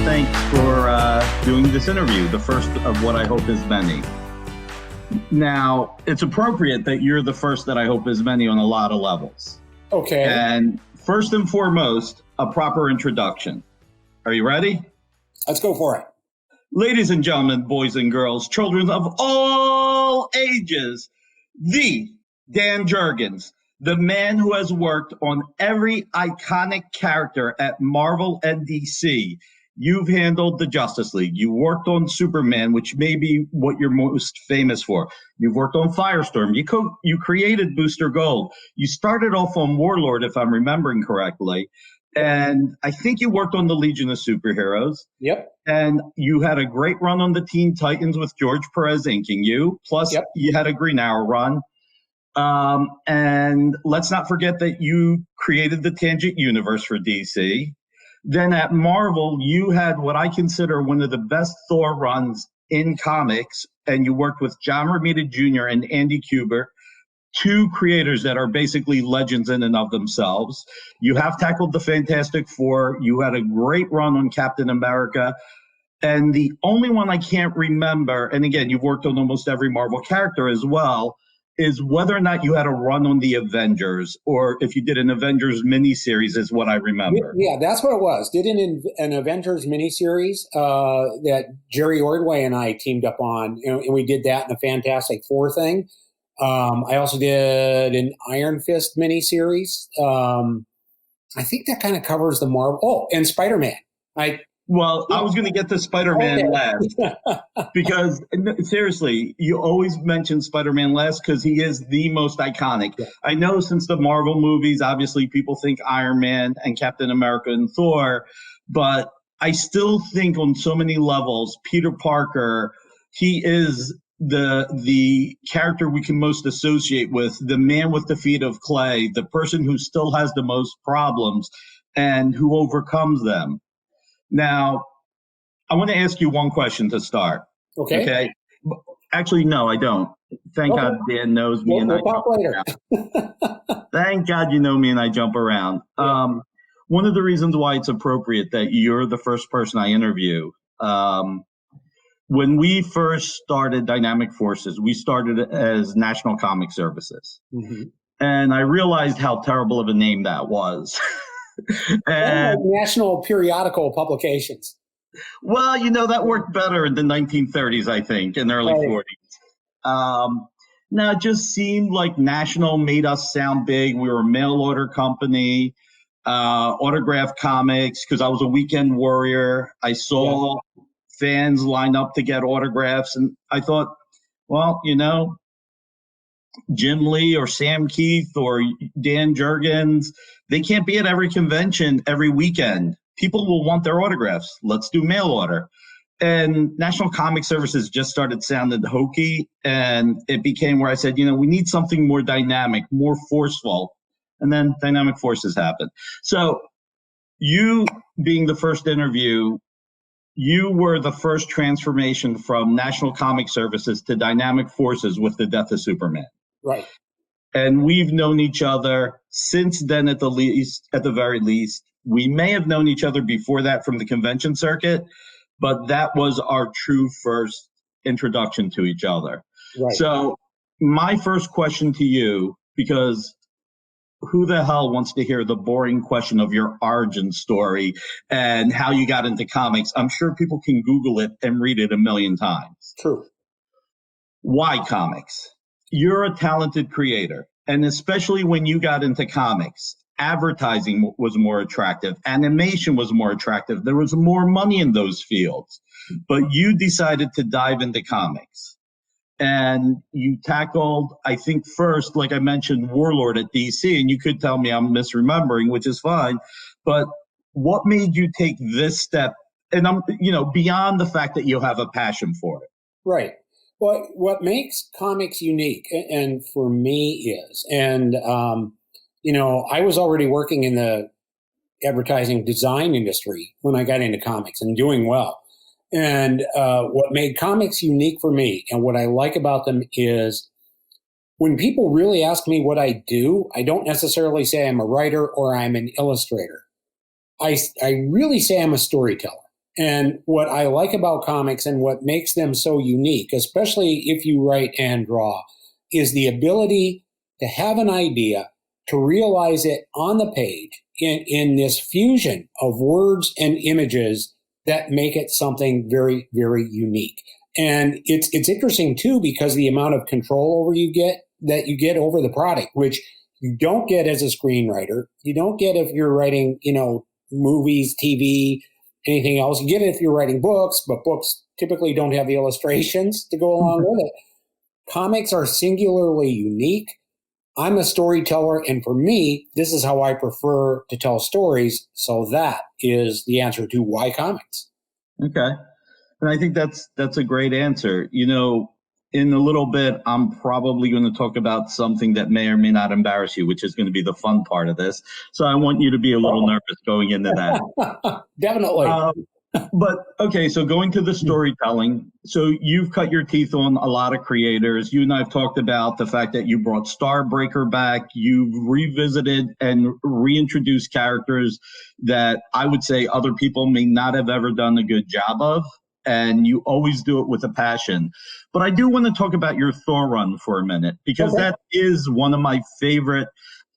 thanks for doing this interview, the first of what I hope is many. Now, it's appropriate that you're the first that I hope is many on a lot of levels. Okay. And first and foremost, a proper introduction. Are you ready? Let's go for it. Ladies and gentlemen, boys and girls, children of all ages, the Dan Jurgens, the man who has worked on every iconic character at Marvel and DC. You've handled the Justice League. You worked on Superman, which may be what you're most famous for. You've worked on Firestorm. You created Booster Gold. You started off on Warlord, if I'm remembering correctly. And I think you worked on the Legion of Superheroes. Yep. And you had a great run on the Teen Titans with George Perez inking you. Plus, You had a Green Arrow run. And let's not forget that you created the Tangent Universe for DC. Then at Marvel, you had what I consider one of the best Thor runs in comics, and you worked with John Romita Jr. and Andy Kubert, two creators that are basically legends in and of themselves. You have tackled the Fantastic Four. You had a great run on Captain America. And the only one I can't remember, and again, you've worked on almost every Marvel character as well, is whether or not you had a run on the Avengers, or if you did an Avengers miniseries is what I remember. Yeah, that's what it was. Did an Avengers miniseries that Jerry Ordway and I teamed up on, and we did that in a Fantastic Four thing. I also did an Iron Fist miniseries. I think that kind of covers the Marvel. Oh, and Spider-Man. I was going to get to Spider-Man last because seriously, you always mention Spider-Man last because he is the most iconic. Yeah. I know since the Marvel movies, obviously people think Iron Man and Captain America and Thor, but I still think on so many levels, Peter Parker, he is the character we can most associate with, the man with the feet of clay, the person who still has the most problems and who overcomes them. Now, I want to ask you one question to start. Okay? Actually, no, I don't. Thank God Dan knows me. We'll talk later. Thank God you know me and I jump around. Yeah. One of the reasons why it's appropriate that you're the first person I interview, when we first started Dynamic Forces, we started as National Comic Services. Mm-hmm. And I realized how terrible of a name that was. And National Periodical Publications. Well, that worked better in the 1930s, I think, in the early 40s. Now, it just seemed like National made us sound big. We were a mail order company, autograph comics, because I was a weekend warrior. I saw fans line up to get autographs, and I thought, well, Jim Lee or Sam Keith or Dan Jurgens, they can't be at every convention every weekend. People will want their autographs. Let's do mail order. And National Comic Services just started sounding hokey, and it became where I said, we need something more dynamic, more forceful. And then Dynamic Forces happened. So you being the first interview, you were the first transformation from National Comic Services to Dynamic Forces with the death of Superman. Right. And we've known each other since then, at the very least. We may have known each other before that from the convention circuit, but that was our true first introduction to each other. Right. So my first question to you, because who the hell wants to hear the boring question of your origin story and how you got into comics? I'm sure people can Google it and read it a million times. True. Why comics? You're a talented creator, and especially when you got into comics, advertising was more attractive, animation was more attractive, there was more money in those fields, but you decided to dive into comics. And you tackled, I think first, like I mentioned, Warlord at DC, and you could tell me I'm misremembering, which is fine, but what made you take this step? And I'm, beyond the fact that you have a passion for it. Right. Well, what makes comics unique, and for me is, and I was already working in the advertising design industry when I got into comics and doing well. And what made comics unique for me and what I like about them is when people really ask me what I do, I don't necessarily say I'm a writer or I'm an illustrator. I really say I'm a storyteller. And what I like about comics and what makes them so unique, especially if you write and draw, is the ability to have an idea, to realize it on the page in this fusion of words and images that make it something very, very unique. And it's interesting too, because the amount of control you get over the product, which you don't get as a screenwriter, you don't get if you're writing, movies, TV, anything else. You get it if you're writing books, but books typically don't have the illustrations to go along with it. Comics are singularly unique. I'm a storyteller, and for me, this is how I prefer to tell stories. So that is the answer to why comics. Okay. And I think that's a great answer. In a little bit, I'm probably going to talk about something that may or may not embarrass you, which is going to be the fun part of this. So I want you to be a little nervous going into that. Definitely. But okay, so going to the storytelling, so you've cut your teeth on a lot of creators. You and I have talked about the fact that you brought Starbreaker back. You've revisited and reintroduced characters that I would say other people may not have ever done a good job of. And you always do it with a passion. But I do want to talk about your Thor run for a minute, because that is one of my favorite.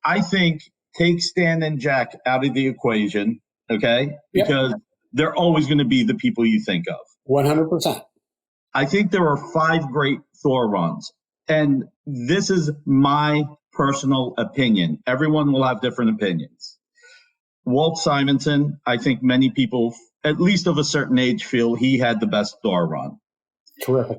I think take Stan and Jack out of the equation, okay? Yep. Because they're always going to be the people you think of. 100%. I think there are 5 great Thor runs. And this is my personal opinion. Everyone will have different opinions. Walt Simonson, I think many people, at least of a certain age, feel he had the best Thor run. Terrific.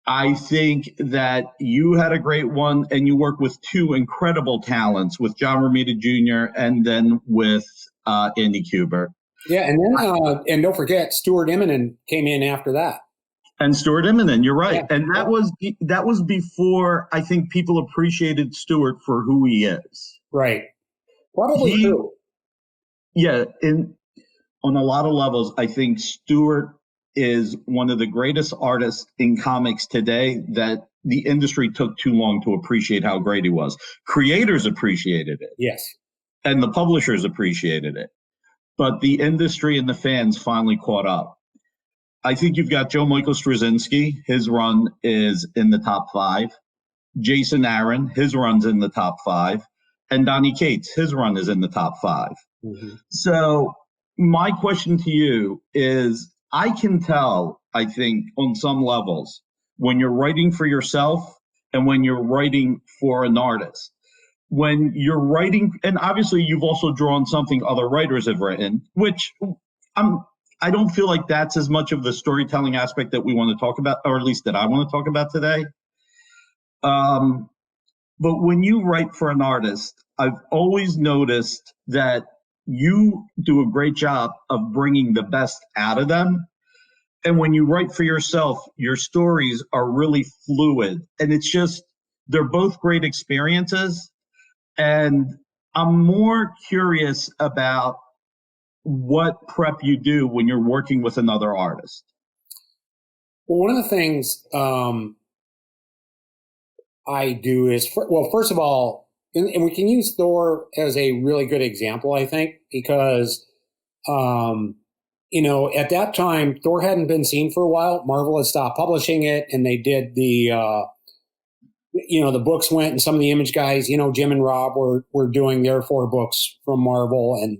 I think that you had a great one, and you worked with 2 incredible talents, with John Romita Jr. and then with Andy Kubert. Yeah, and then and don't forget, Stuart Immonen came in after that. And Stuart Immonen, you're right. Yeah. And that was before I think people appreciated Stuart for who he is. Right. Probably true. Yeah, on a lot of levels, I think Stuart is one of the greatest artists in comics today that the industry took too long to appreciate how great he was. Creators appreciated it. Yes. And the publishers appreciated it. But the industry and the fans finally caught up. I think you've got Joe Michael Straczynski. His run is in the top 5. Jason Aaron, his run's in the top 5. And Donny Cates, his run is in the top 5. Mm-hmm. So my question to you is, I can tell, I think, on some levels, when you're writing for yourself and when you're writing for an artist. When you're writing, and obviously you've also drawn something other writers have written, which I don't feel like that's as much of the storytelling aspect that we want to talk about, or at least that I want to talk about today. But when you write for an artist, I've always noticed that you do a great job of bringing the best out of them. And when you write for yourself, your stories are really fluid. And it's just, they're both great experiences. And I'm more curious about what prep you do when you're working with another artist. Well, one of the things I do is, first of all, and we can use Thor as a really good example, I think, because, at that time, Thor hadn't been seen for a while. Marvel had stopped publishing it, and they did the books went, and some of the Image guys, Jim and Rob were doing their 4 books from Marvel, and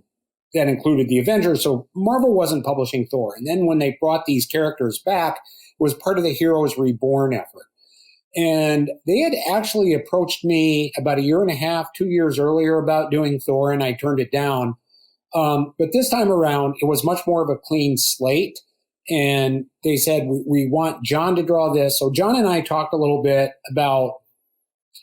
that included the Avengers. So Marvel wasn't publishing Thor. And then when they brought these characters back, it was part of the Heroes Reborn effort. And they had actually approached me about 1.5 years, 2 years earlier about doing Thor, and I turned it down. But this time around, it was much more of a clean slate. And they said, we want John to draw this. So John and I talked a little bit about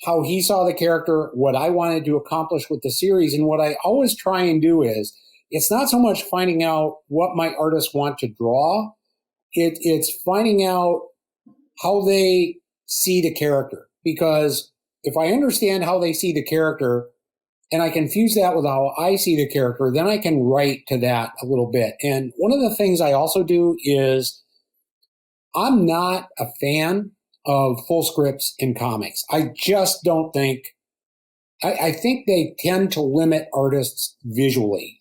how he saw the character, what I wanted to accomplish with the series. And what I always try and do is, it's not so much finding out what my artists want to draw. It's finding out how they see the character. Because if I understand how they see the character and I can fuse that with how I see the character, then I can write to that a little bit. And one of the things I also do is, I'm not a fan of full scripts in comics. I just don't think, I think they tend to limit artists visually.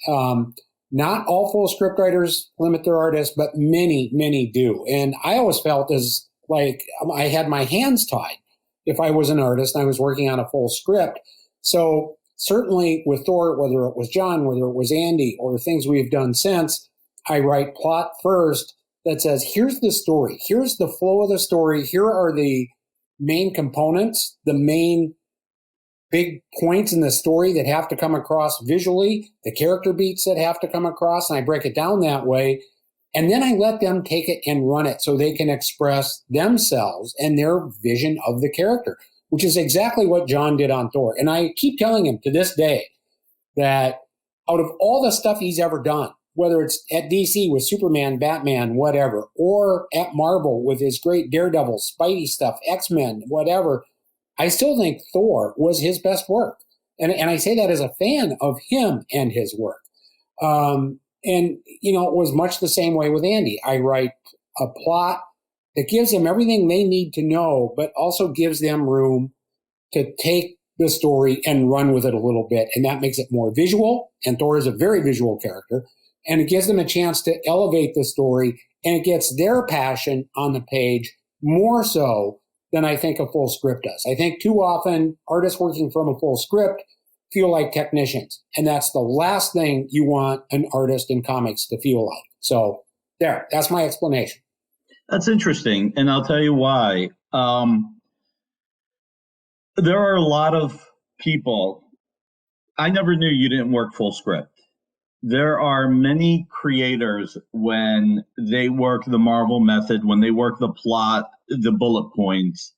Not all full script writers limit their artists, but many, many do. And I always felt as like I had my hands tied if I was an artist and I was working on a full script. So certainly with Thor, whether it was John, whether it was Andy, or things we've done since, I write plot first that says, here's the story. Here's the flow of the story. Here are the main components, the main big points in the story that have to come across visually, the character beats that have to come across, and I break it down that way. And then I let them take it and run it so they can express themselves and their vision of the character, which is exactly what John did on Thor. And I keep telling him to this day that out of all the stuff he's ever done, whether it's at DC with Superman, Batman, whatever, or at Marvel with his great Daredevil, Spidey stuff, X-Men, whatever, I still think Thor was his best work. And I say that as a fan of him and his work. And, you know, it was much the same way with Andy. I write a plot that gives them everything they need to know, but also gives them room to take the story and run with it a little bit. And that makes it more visual. And Thor is a very visual character. And it gives them a chance to elevate the story. And it gets their passion on the page more so than I think a full script does. I think too often artists working from a full script feel like technicians. And that's the last thing you want an artist in comics to feel like. So that's my explanation. That's interesting. And I'll tell you why. There are a lot of people. I never knew you didn't work full script. There are many creators when they work the Marvel method, when they work the plot, the bullet points,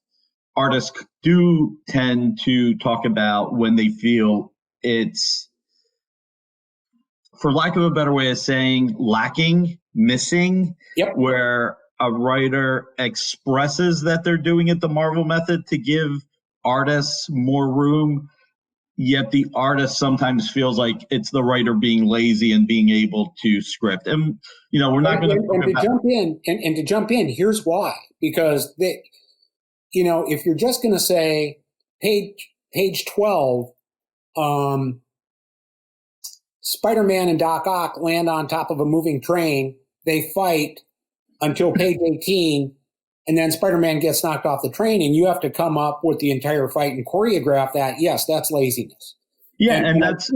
artists do tend to talk about when they feel it's, for lack of a better way of saying, lacking, missing, where a writer expresses that they're doing it the Marvel method to give artists more room, yet the artist sometimes feels like it's the writer being lazy and being able to script. And, you know, we're not going to jump in, here's why. Because they, you know, if you're just going to say page 12, Spider-Man and Doc Ock land on top of a moving train, they fight until page 18, and then Spider-Man gets knocked off the train, and you have to come up with the entire fight and choreograph that. Yes, that's laziness. Yeah, and that's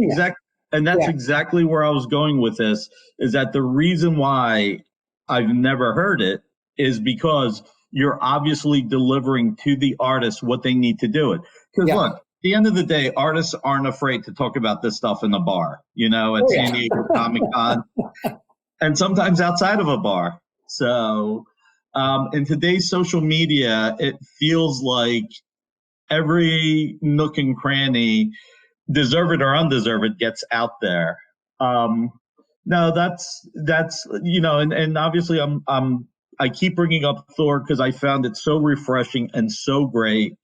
exactly where I was going with this, is that the reason why I've never heard it is because you're obviously delivering to the artist what they need to do it. Because look, at the end of the day, artists aren't afraid to talk about this stuff in the bar, you know, at San Diego Comic Con, and sometimes outside of a bar. So in today's social media, it feels like every nook and cranny, deserve it or undeserve it, gets out there. No, that's you know, and obviously I keep bringing up Thor because I found it so refreshing and so great.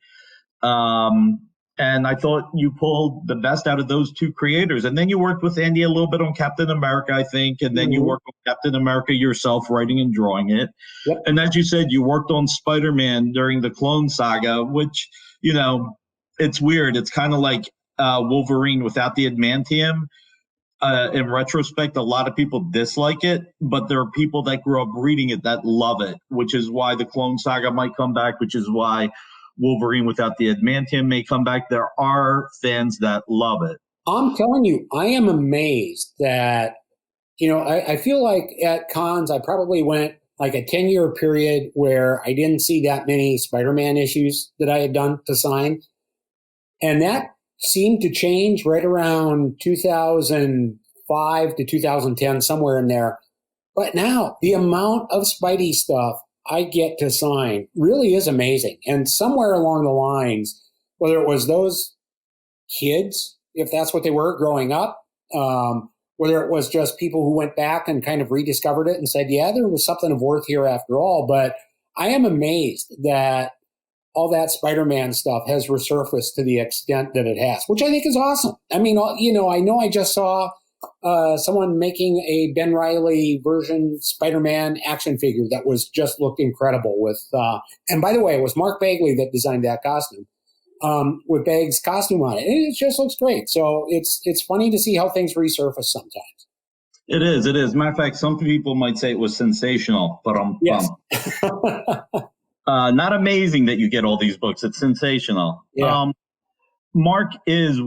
And I thought you pulled the best out of those two creators. And then you worked with Andy a little bit on Captain America, I think. And then you worked on Captain America yourself, writing and drawing it. Yep. And as you said, you worked on Spider-Man during the Clone Saga, which, you know, it's weird. It's kind of like Wolverine without the adamantium. In retrospect, a lot of people dislike it, but there are people that grew up reading it that love it, which is why the Clone Saga might come back, which is why Wolverine without the adamantium may come back. There are fans that love it. I'm telling you, I am amazed that, you know, I feel like at cons, I probably went like a 10-year period where I didn't see that many Spider-Man issues that I had done to sign. And that seemed to change right around 2005 to 2010, somewhere in there. But now the amount of Spidey stuff I get to sign really is amazing. And somewhere along the lines, whether it was those kids, if that's what they were growing up, whether it was just people who went back and kind of rediscovered it and said, yeah, there was something of worth here after all. But I am amazed that all that Spider-Man stuff has resurfaced to the extent that it has, which I think is awesome. I mean, you know I just saw someone making a Ben Reilly version Spider-Man action figure that was just looked incredible with, and by the way, it was Mark Bagley that designed that costume, with Bag's costume on it. It just looks great. So it's funny to see how things resurface sometimes. It is. It is. Matter of fact, some people might say it was sensational, but Yes. not amazing that you get all these books. It's sensational. Yeah. Mark is,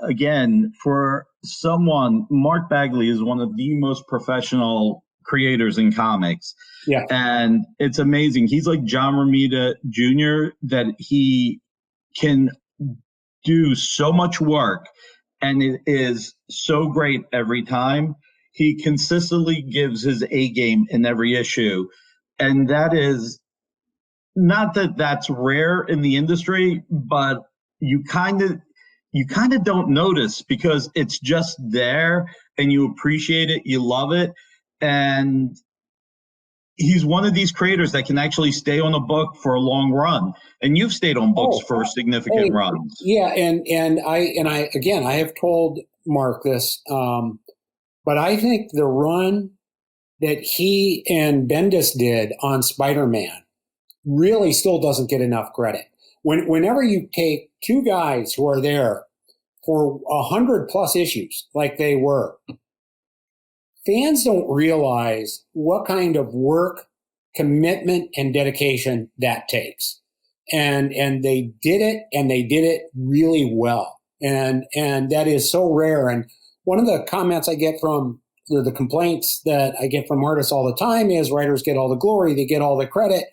again, for someone, Mark Bagley is one of the most professional creators in comics. Yeah. And it's amazing. He's like John Romita Jr., that he can do so much work and it is so great every time. He consistently gives his A game in every issue. And that is not that that's rare in the industry, but you kind of don't notice because it's just there and you appreciate it, you love it. And he's one of these creators that can actually stay on a book for a long run. And you've stayed on books for significant runs. Yeah, and I again, I have told Mark this, but I think the run that he and Bendis did on Spider-Man really still doesn't get enough credit. Whenever you take two guys who are there for 100+ issues, like they were, fans don't realize what kind of work, commitment, and dedication that takes. And they did it, and they did it really well. And that is so rare. And one of the comments I get from the complaints that I get from artists all the time is writers get all the glory, they get all the credit,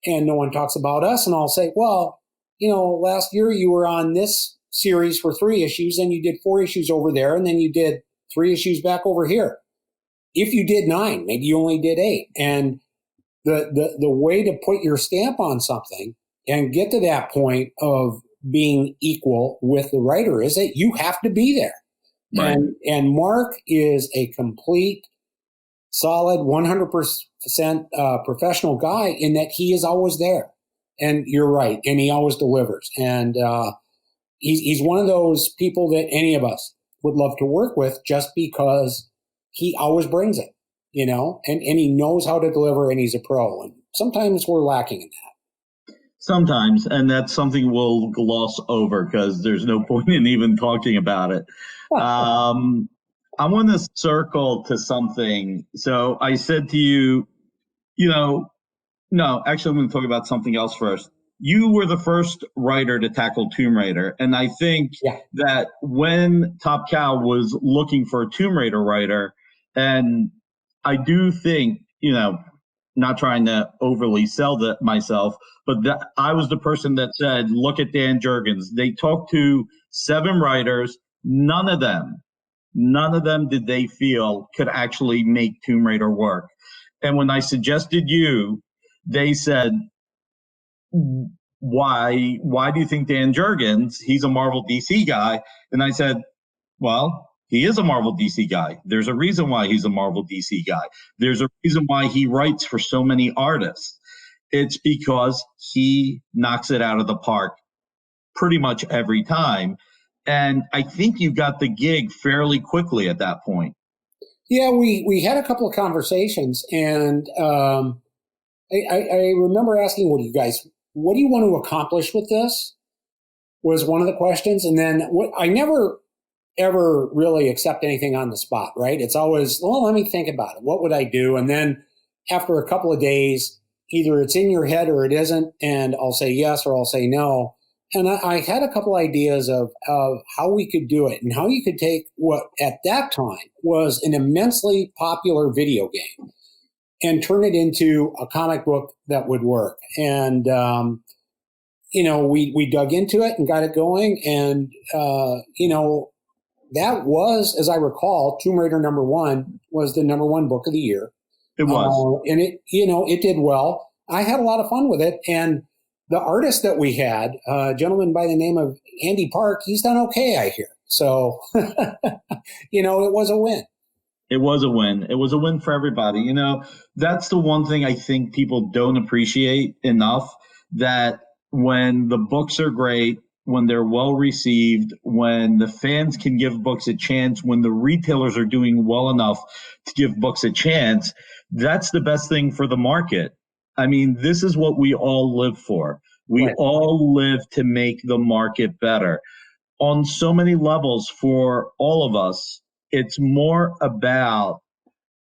and no one talks about us. And I'll say, well, last year you were on this series for 3 issues, and you did 4 issues over there, and then you did 3 issues back over here. If you did 9, maybe you only did 8. And the way to put your stamp on something and get to that point of being equal with the writer is that you have to be there. Right. And Mark is a complete, solid, 100% professional guy in that he is always there. And you're right. And he always delivers. And he's one of those people that any of us would love to work with just because he always brings it, and he knows how to deliver, and he's a pro. And sometimes we're lacking in that. Sometimes, and that's something we'll gloss over because there's no point in even talking about it. I want to circle to something. So I said to you, no, actually, I'm going to talk about something else first. You were the first writer to tackle Tomb Raider. And I think that when Top Cow was looking for a Tomb Raider writer, and I do think, not trying to overly sell myself, but I was the person that said, look at Dan Jurgens. They talked to 7 writers. None of them did they feel could actually make Tomb Raider work. And when I suggested you, they said, why do you think Dan Jurgens? He's a Marvel DC guy. And I said, well, he is a Marvel DC guy. There's a reason why he's a Marvel DC guy. There's a reason why he writes for so many artists. It's because he knocks it out of the park pretty much every time. And I think you got the gig fairly quickly at that point. Yeah, we had a couple of conversations, and I remember asking, what do you want to accomplish with this? Was one of the questions. And then I never ever really accept anything on the spot, right? It's always, well, let me think about it. What would I do? And then after a couple of days, either it's in your head or it isn't, and I'll say yes or I'll say no. And I had a couple ideas of how we could do it and how you could take what at that time was an immensely popular video game and turn it into a comic book that would work. And, we dug into it and got it going. And, that was, as I recall, Tomb Raider #1 was the #1 book of the year. It was. And it did well. I had a lot of fun with it. And the artist that we had, a gentleman by the name of Andy Park, he's done okay, I hear. So, it was a win. It was a win. It was a win for everybody. That's the one thing I think people don't appreciate enough, that when the books are great, when they're well received, when the fans can give books a chance, when the retailers are doing well enough to give books a chance, that's the best thing for the market. I mean, this is what we all live for. We all live to make the market better. On so many levels for all of us, it's more about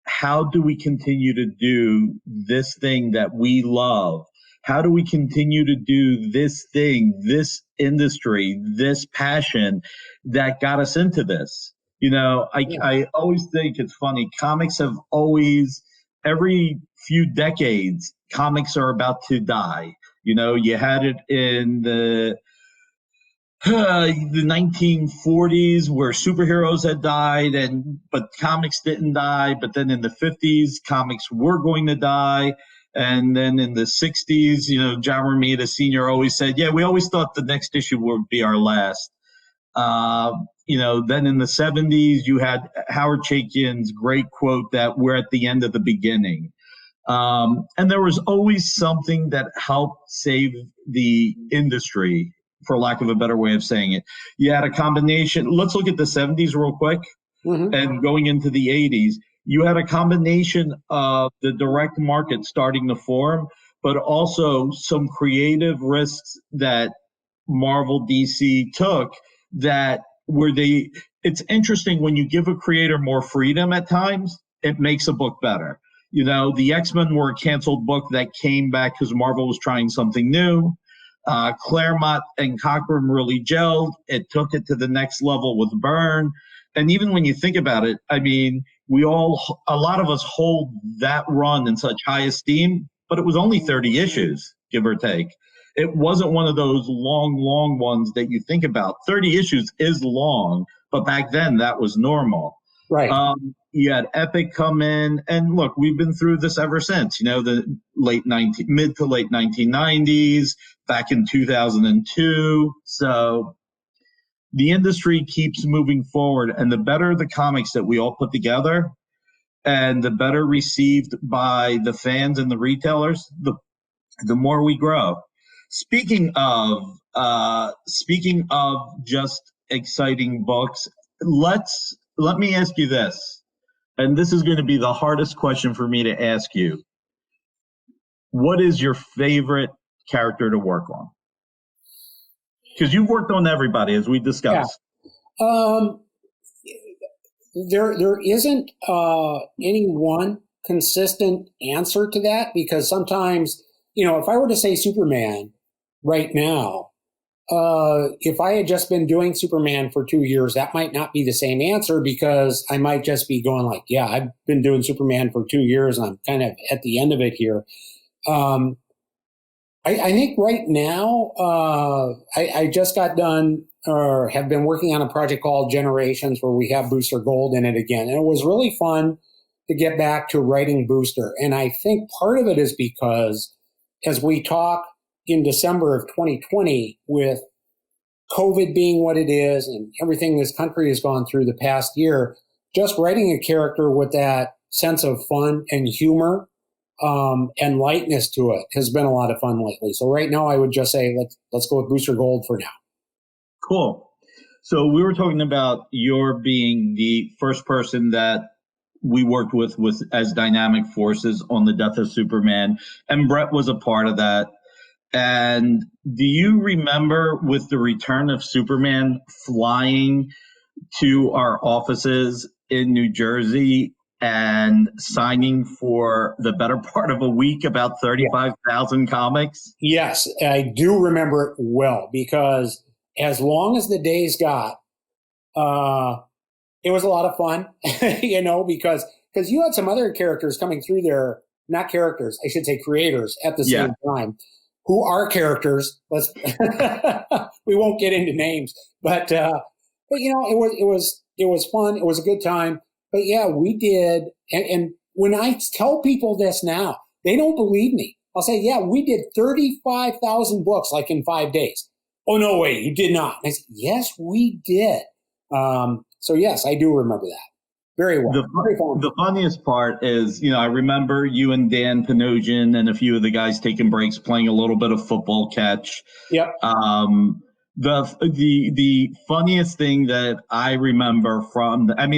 how do we continue to do this thing that we love? How do we continue to do this thing, this industry, this passion that got us into this? I always think it's funny. Comics have always, every few decades, comics are about to die. You had it in the 1940s where superheroes had died, but comics didn't die. But then in the 50s, comics were going to die. And then in the 60s, John Romita Sr. always said, yeah, we always thought the next issue would be our last. Then in the 70s, you had Howard Chaykin's great quote that we're at the end of the beginning. And there was always something that helped save the industry, for lack of a better way of saying it. You had a combination. Let's look at the 70s real quick, and going into the 80s. You had a combination of the direct market starting to form, but also some creative risks that Marvel, DC took that it's interesting when you give a creator more freedom at times, it makes a book better. The X-Men were a canceled book that came back because Marvel was trying something new. Claremont and Cockrum really gelled. It took it to the next level with Byrne. And even when you think about it, I mean, a lot of us hold that run in such high esteem, but it was only 30 issues, give or take. It wasn't one of those long ones that you think about. 30 issues is long, but back then that was normal. Right. You had Epic come in, and look, we've been through this ever since, the mid to late 1990s, back in 2002. So the industry keeps moving forward, and the better the comics that we all put together and the better received by the fans and the retailers, the more we grow. Speaking of just exciting books, let me ask you this, and this is going to be the hardest question for me to ask you. What is your favorite character to work on? Because you've worked on everybody, as we discussed. Yeah. There isn't any one consistent answer to that, because sometimes, if I were to say Superman right now, if I had just been doing Superman for 2 years, that might not be the same answer, because I might just be going like, yeah, I've been doing Superman for 2 years and I'm kind of at the end of it here. I think right now, I just got done or have been working on a project called Generations, where we have Booster Gold in it again. And it was really fun to get back to writing Booster. And I think part of it is because as we talk in December of 2020, with COVID being what it is and everything this country has gone through the past year, just writing a character with that sense of fun and humor and lightness to it has been a lot of fun lately. So right now I would just say, let's go with Booster Gold for now. Cool. So we were talking about your being the first person that we worked with as dynamic forces on the Death of Superman, and Brett was a part of that. And do you remember, with the return of Superman, flying to our offices in New Jersey and signing for the better part of a week about 35,000 comics? Yes, I do remember it well, because as long as the days got, it was a lot of fun, because you had some other characters coming through there, not characters, I should say creators at the same time, who are characters. We won't get into names, but it was fun. It was a good time. But yeah, we did. And when I tell people this now, they don't believe me. I'll say, yeah, we did 35,000 books like in 5 days. Oh, no way, you did not. And I said, yes, we did. So yes, I do remember that very well. The funniest part is, I remember you and Dan Panosian and a few of the guys taking breaks, playing a little bit of football catch. Yep. The funniest thing that I remember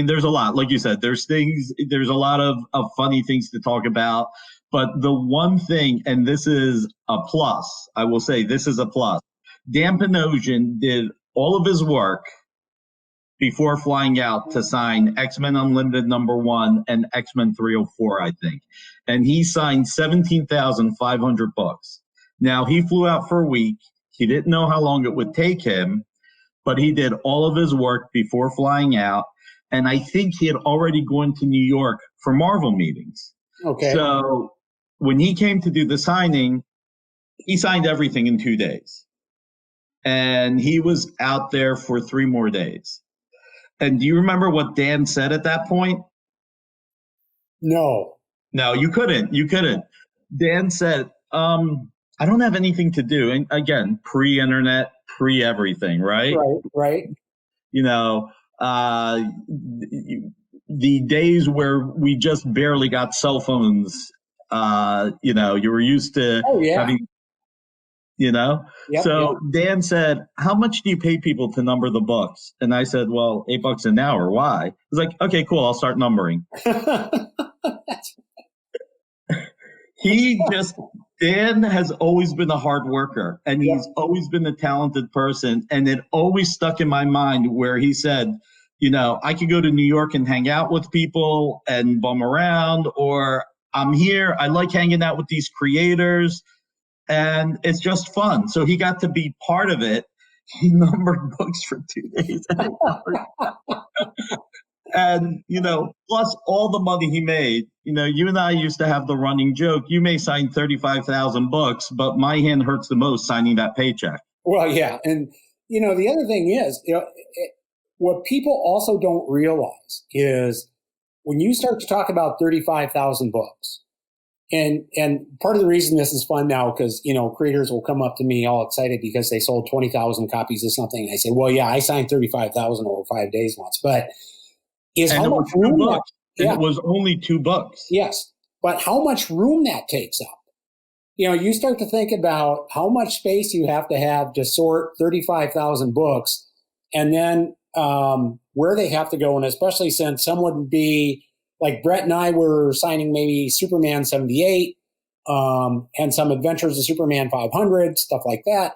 there's a lot, like you said, there's a lot of funny things to talk about, but the one thing, and this is a plus, I will say this is a plus. Dan Panosian did all of his work before flying out to sign X-Men Unlimited #1 and X-Men 304, I think. And he signed 17,500 books. Now, he flew out for a week. He didn't know how long it would take him, but he did all of his work before flying out. And I think he had already gone to New York for Marvel meetings. Okay. So when he came to do the signing, he signed everything in 2 days. And he was out there for 3 more days. And do you remember what Dan said at that point? No, you couldn't. Dan said, I don't have anything to do. And again, pre-internet, pre-everything, right? Right. You know, the days where we just barely got cell phones, you were used to having, Yep, so yep. Dan said, how much do you pay people to number the books? And I said, well, $8 an hour. Why? He's like, okay, cool. I'll start numbering. Dan has always been a hard worker, and he's always been a talented person. And it always stuck in my mind where he said, I could go to New York and hang out with people and bum around, or I'm here. I like hanging out with these creators. And it's just fun. So he got to be part of it. He numbered books for 2 days. And, plus all the money he made. You and I used to have the running joke, you may sign 35,000 books, but my hand hurts the most signing that paycheck. Well, yeah. And, the other thing is, what people also don't realize is when you start to talk about 35,000 books, and part of the reason this is fun now, because, creators will come up to me all excited because they sold 20,000 copies of something. And I say, well, yeah, I signed 35,000 over 5 days once, but how much room that, it was only $2. Yes. But how much room that takes up. You start to think about how much space you have to sort 35,000 books, and then where they have to go. And especially since some would be, like Brett and I were signing maybe Superman 78 and some Adventures of Superman 500, stuff like that.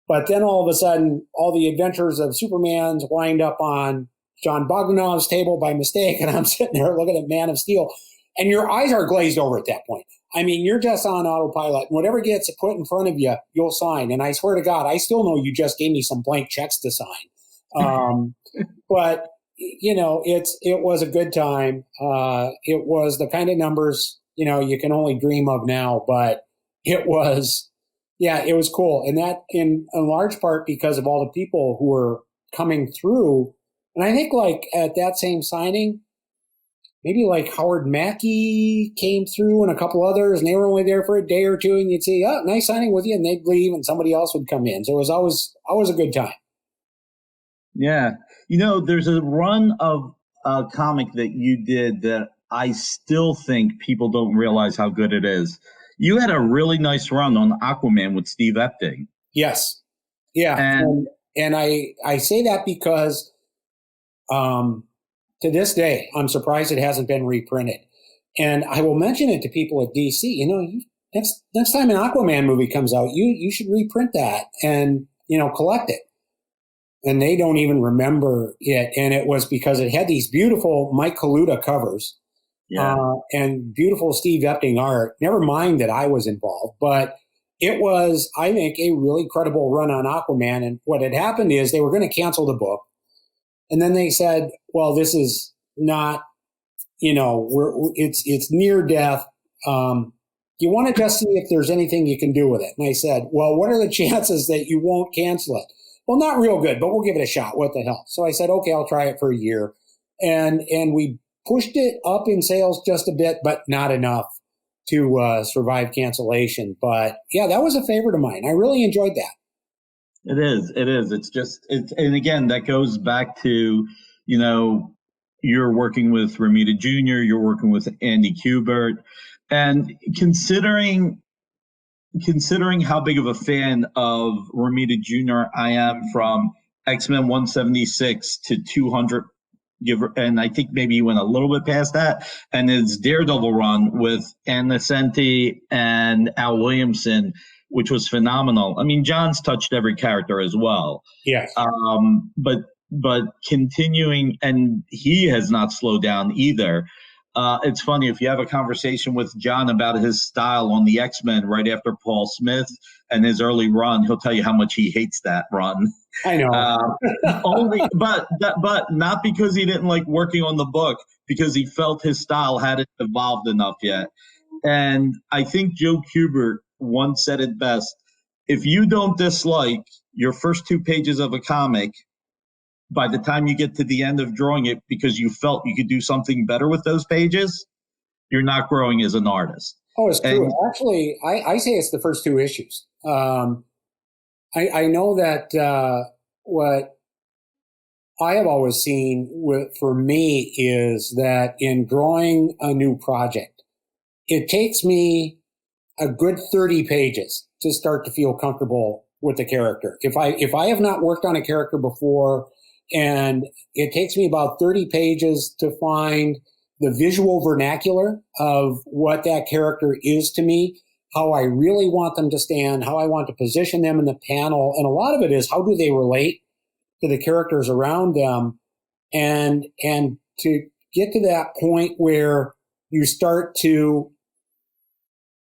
But then all of a sudden, all the Adventures of Superman's wind up on John Bogdanov's table by mistake, and I'm sitting there looking at Man of Steel, and your eyes are glazed over at that point. I mean, you're just on autopilot. Whatever gets put in front of you, you'll sign. And I swear to God, I still know you just gave me some blank checks to sign. But it was a good time. It was the kind of numbers, you can only dream of now, but it was cool. And that in large part because of all the people who were coming through. And I think like at that same signing, maybe like Howard Mackey came through and a couple others, and they were only there for a day or two, and you'd say, oh, nice signing with you. And they'd leave and somebody else would come in. So it was always a good time. Yeah. There's a run of a comic that you did that I still think people don't realize how good it is. You had a really nice run on Aquaman with Steve Epting. Yes. Yeah. And I say that because to this day, I'm surprised it hasn't been reprinted. And I will mention it to people at DC. Next time an Aquaman movie comes out, you should reprint that and, collect it. And they don't even remember it. And it was because it had these beautiful Mike Kaluta covers and beautiful Steve Epting art. Never mind that I was involved, but it was, I think, a really credible run on Aquaman. And what had happened is they were going to cancel the book. And then they said, well, this is not, it's near death. You want to just see if there's anything you can do with it. And I said, well, what are the chances that you won't cancel it? Well, not real good, but we'll give it a shot. What the hell? So I said, okay, I'll try it for a year. And we pushed it up in sales just a bit, but not enough to survive cancellation. But yeah, that was a favorite of mine. I really enjoyed that. It is. And again, that goes back to, you're working with Romita Jr., you're working with Andy Kubert, and considering how big of a fan of Romita Jr. I am from X-Men 176 to 200, and I think maybe he went a little bit past that, and his Daredevil run with Ann Nocenti and Al Williamson, which was phenomenal. I mean, John's touched every character as well. Yes. But but continuing, and he has not slowed down either. It's funny, if you have a conversation with John about his style on the X-Men right after Paul Smith and his early run, he'll tell you how much he hates that run. I know. But not because he didn't like working on the book, because he felt his style hadn't evolved enough yet. And I think Joe Kubert once said it best: if you don't dislike your first 2 pages of a comic, by the time you get to the end of drawing it because you felt you could do something better with those pages, you're not growing as an artist. Oh, it's true. Actually, I say it's the first 2 issues. I know that what I have always seen for me is that in drawing a new project, it takes me a good 30 pages to start to feel comfortable with the character. If I have not worked on a character before, and it takes me about 30 pages to find the visual vernacular of what that character is to me, how I really want them to stand, how I want to position them in the panel. And a lot of it is, how do they relate to the characters around them? And to get to that point where you start to,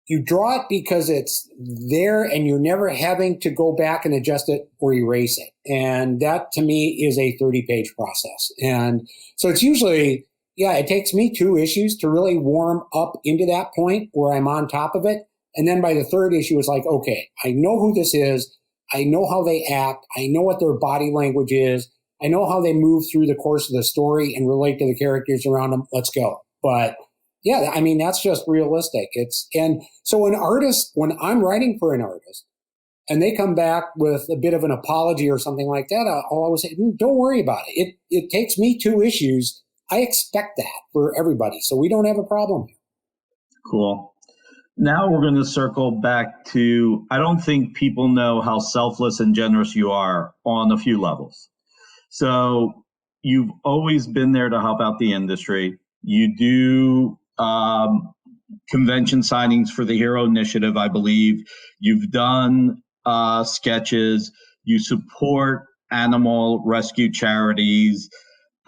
you draw it because it's there and you're never having to go back and adjust it or erase it. And that to me is a 30-page process. And so it's usually, it takes me 2 issues to really warm up into that point where I'm on top of it. And then by the 3rd issue, it's like, okay, I know who this is. I know how they act. I know what their body language is. I know how they move through the course of the story and relate to the characters around them. Let's go. But yeah, I mean, that's just realistic. And so an artist, when I'm writing for an artist and they come back with a bit of an apology or something like that, I'll always say, don't worry about it. It takes me 2 issues. I expect that for everybody. So we don't have a problem here. Cool. Now we're going to circle back to, I don't think people know how selfless and generous you are on a few levels. So you've always been there to help out the industry. You do convention signings for the Hero Initiative, I believe. You've done sketches. You support animal rescue charities.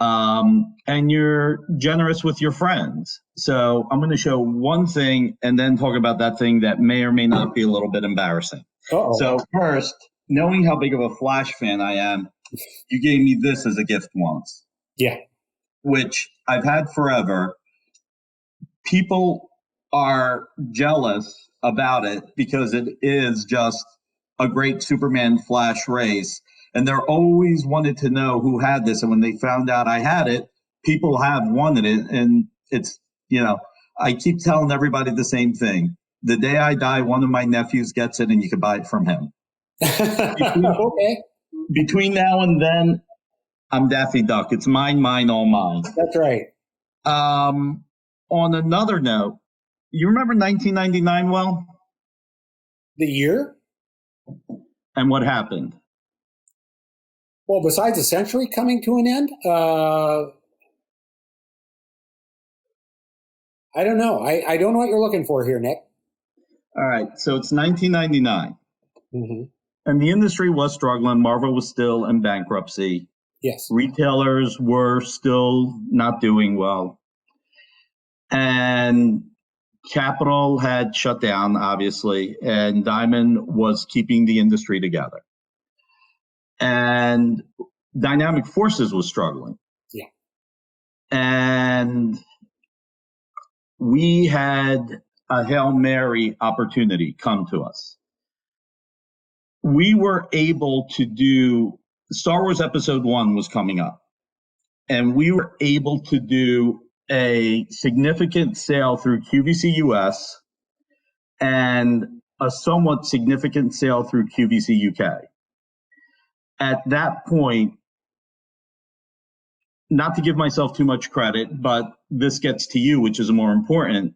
And you're generous with your friends. So I'm going to show one thing and then talk about that thing that may or may not be a little bit embarrassing. Uh-oh. So first, knowing how big of a Flash fan I am, you gave me this as a gift once. Yeah. Which I've had forever. People are jealous about it because it is just a great Superman Flash race. And they're always wanted to know who had this. And when they found out I had it, people have wanted it. And it's, I keep telling everybody the same thing. The day I die, one of my nephews gets it and you can buy it from him. Okay. Between now and then, I'm Daffy Duck. It's mine, all mine. That's right. On another note, you remember 1999 well? The year? And what happened? Well, besides the century coming to an end, I don't know. I don't know what you're looking for here, Nick. All right. So it's 1999. Mm-hmm. And the industry was struggling. Marvel was still in bankruptcy. Yes. Retailers were still not doing well. And Capital had shut down, obviously, and Diamond was keeping the industry together. And Dynamic Forces was struggling. Yeah. And we had a Hail Mary opportunity come to us. We were able to do, Star Wars Episode 1 was coming up, and we were able to do a significant sale through QVC US and a somewhat significant sale through QVC UK. At that point, not to give myself too much credit, but this gets to you, which is more important.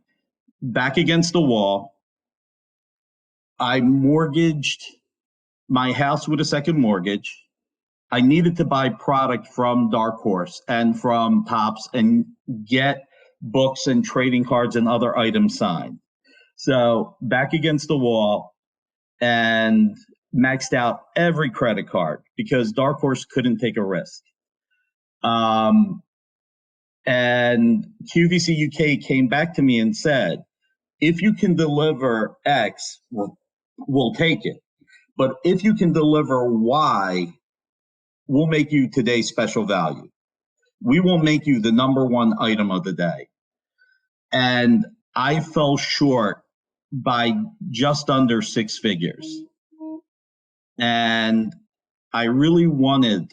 Back against the wall, I mortgaged my house with a second mortgage. I needed to buy product from Dark Horse and from Topps and get books and trading cards and other items signed. So back against the wall and maxed out every credit card because Dark Horse couldn't take a risk. And QVC UK came back to me and said, if you can deliver X, we'll take it. But if you can deliver Y, we'll make you today's special value. We will make you the number one item of the day. And I fell short by just under six figures. And I really wanted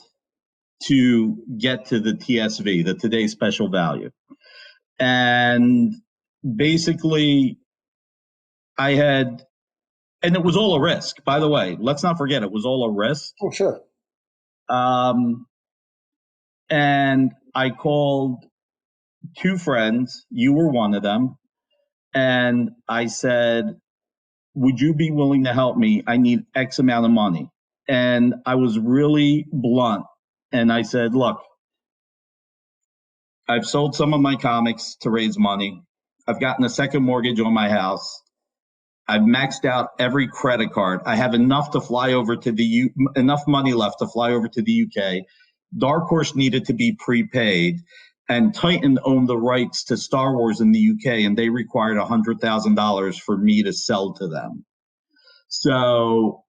to get to the TSV, the today's special value. And basically, and it was all a risk, by the way. Let's not forget, it was all a risk. Oh, sure. And I called two friends. You were one of them. And I said, would you be willing to help me? I need X amount of money. And I was really blunt. And I said, look, I've sold some of my comics to raise money. I've gotten a second mortgage on my house. I've maxed out every credit card. I have enough to fly over to enough money left to fly over to the UK. Dark Horse needed to be prepaid, and Titan owned the rights to Star Wars in the UK, and they required $100,000 for me to sell to them. So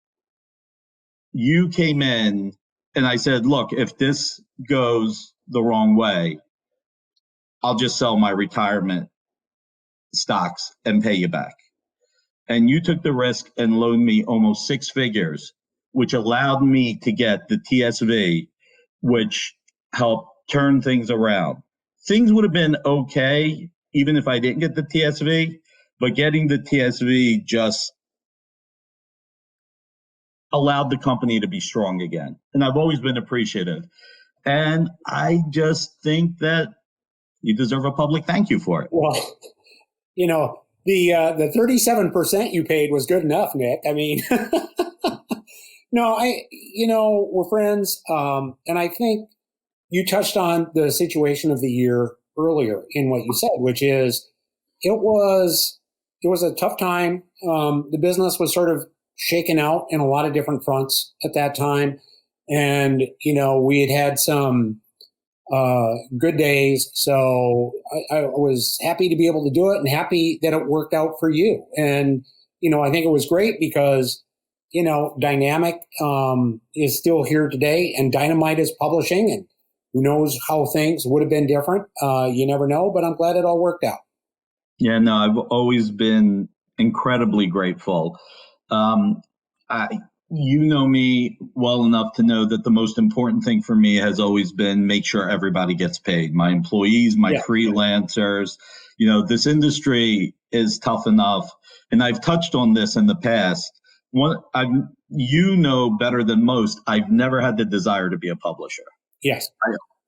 you came in, and I said, look, if this goes the wrong way, I'll just sell my retirement stocks and pay you back. And you took the risk and loaned me almost six figures, which allowed me to get the TSV, which helped turn things around. Things would have been okay even if I didn't get the TSV, but getting the TSV just allowed the company to be strong again. And I've always been appreciative. And I just think that you deserve a public thank you for it. Well, the 37% you paid was good enough, Nick. I mean, no, we're friends. And I think you touched on the situation of the year earlier in what you said, which is it was a tough time. The business was sort of shaken out in a lot of different fronts at that time. And, we had some good days. So I was happy to be able to do it and happy that it worked out for you. And, I think it was great because, Dynamic is still here today and Dynamite is publishing, and who knows how things would have been different. You never know, but I'm glad it all worked out. Yeah, no, I've always been incredibly grateful. You know me well enough to know that the most important thing for me has always been make sure everybody gets paid. My employees, my freelancers, this industry is tough enough. And I've touched on this in the past. Better than most, I've never had the desire to be a publisher. Yes.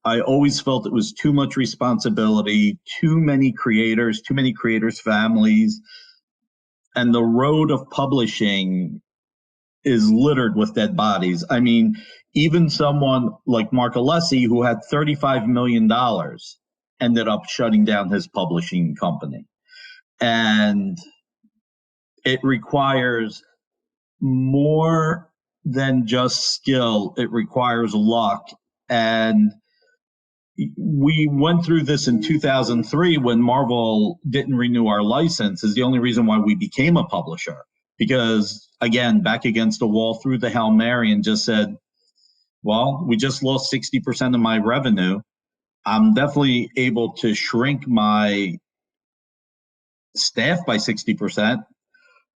I always felt it was too much responsibility, too many creators families. And the road of publishing is littered with dead bodies. I mean, even someone like Mark Alessi, who had $35 million, ended up shutting down his publishing company. And it requires more than just skill. It requires luck. And we went through this in 2003 when Marvel didn't renew our license, is the only reason why we became a publisher. Because, again, back against the wall, threw the Hail Mary and just said, well, we just lost 60% of my revenue. I'm definitely able to shrink my staff by 60%,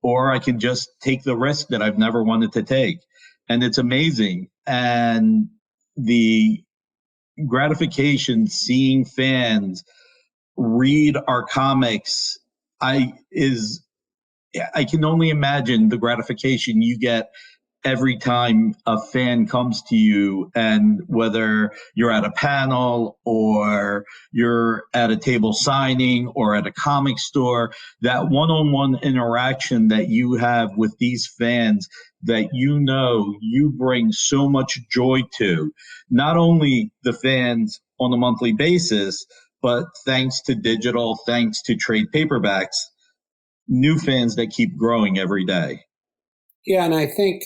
or I can just take the risk that I've never wanted to take. And it's amazing. And the gratification, seeing fans read our comics, I can only imagine the gratification you get every time a fan comes to you, and whether you're at a panel or you're at a table signing or at a comic store, that one-on-one interaction that you have with these fans that you bring so much joy to, not only the fans on a monthly basis, but thanks to digital, thanks to trade paperbacks, new fans that keep growing every day. Yeah, and I think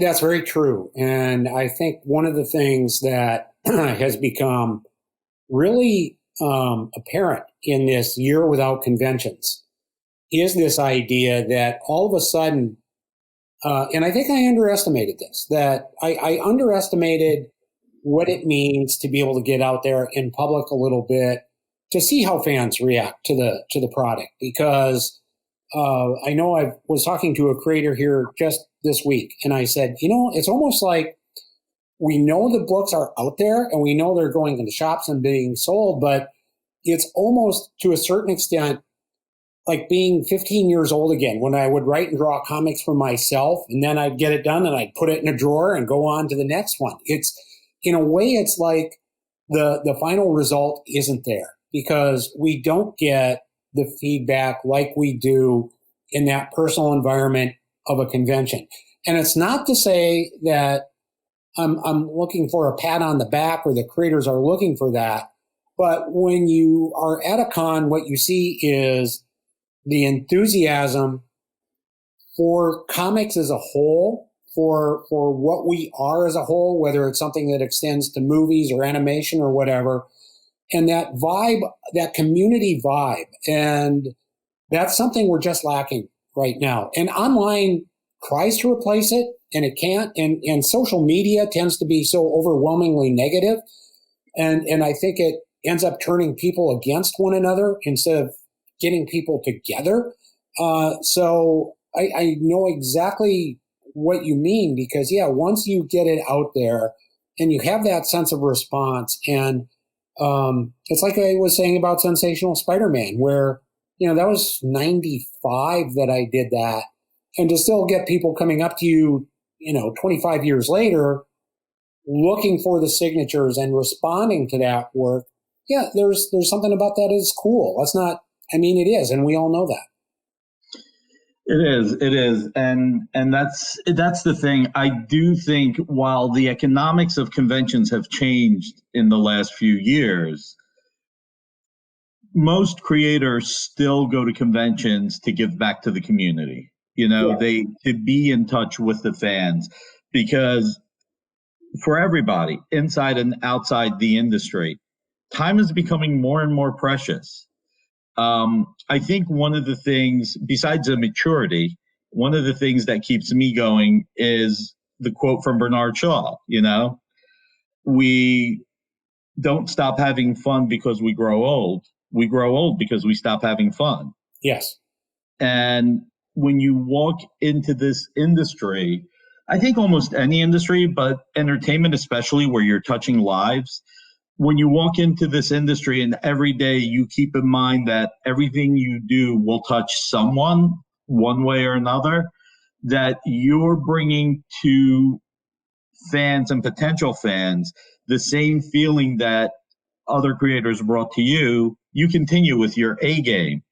that's very true. And I think one of the things that has become really apparent in this year without conventions is this idea that all of a sudden, and I think I underestimated this, that I underestimated what it means to be able to get out there in public a little bit to see how fans react to the product. Because I know I was talking to a creator here just this week, and I said, it's almost like we know the books are out there and we know they're going into shops and being sold, but it's almost to a certain extent like being 15 years old again, when I would write and draw comics for myself, and then I'd get it done and I'd put it in a drawer and go on to the next one. It's, in a way, it's like the final result isn't there because we don't get the feedback like we do in that personal environment of a convention. And it's not to say that I'm looking for a pat on the back or the creators are looking for that. But when you are at a con, what you see is the enthusiasm for comics as a whole, for what we are as a whole, whether it's something that extends to movies or animation or whatever, and that vibe, that community vibe. And that's something we're just lacking right now. And online tries to replace it, and it can't. And social media tends to be so overwhelmingly negative. And I think it ends up turning people against one another instead of getting people together. So I know exactly what you mean because, once you get it out there and you have that sense of response, and it's like I was saying about Sensational Spider-Man, where, that was 95 that I did that. And to still get people coming up to you, 25 years later, looking for the signatures and responding to that work, there's something about that is cool. It is, and we all know that. It is. And that's the thing. I do think while the economics of conventions have changed in the last few years, most creators still go to conventions to give back to the community. To be in touch with the fans, because for everybody inside and outside the industry, time is becoming more and more precious. I think one of the things, besides the maturity, one of the things that keeps me going is the quote from Bernard Shaw, we don't stop having fun because we grow old. We grow old because we stop having fun. Yes. And when you walk into this industry, I think almost any industry, but entertainment especially, where you're touching lives, when you walk into this industry and every day you keep in mind that everything you do will touch someone one way or another, that you're bringing to fans and potential fans the same feeling that other creators brought to you, you continue with your A game.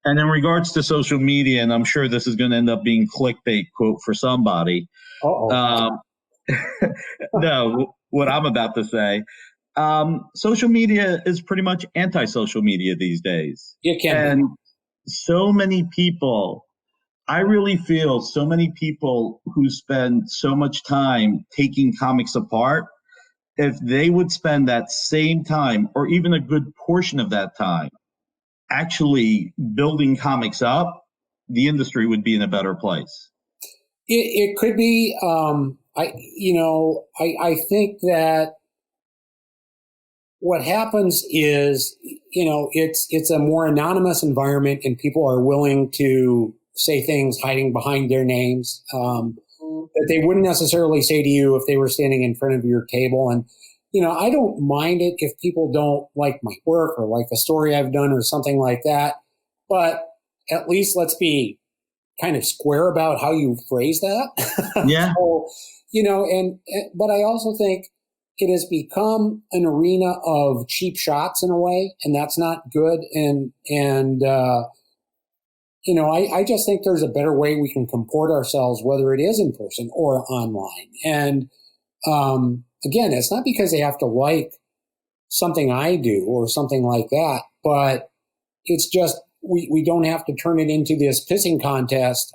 And in regards to social media, and I'm sure this is going to end up being clickbait quote for somebody. No, what I'm about to say. Social media is pretty much anti-social media these days. It can and be. So many people, I really feel so many people who spend so much time taking comics apart, if they would spend that same time or even a good portion of that time actually building comics up, the industry would be in a better place. It could be. I think that what happens is, it's a more anonymous environment and people are willing to say things hiding behind their names that they wouldn't necessarily say to you if they were standing in front of your table. And, I don't mind it if people don't like my work or like the story I've done or something like that. But at least let's be kind of square about how you phrase that. Yeah. So, but I also think it has become an arena of cheap shots in a way, and that's not good. I just think there's a better way we can comport ourselves, whether it is in person or online. And again, it's not because they have to like something I do or something like that, but it's just we don't have to turn it into this pissing contest,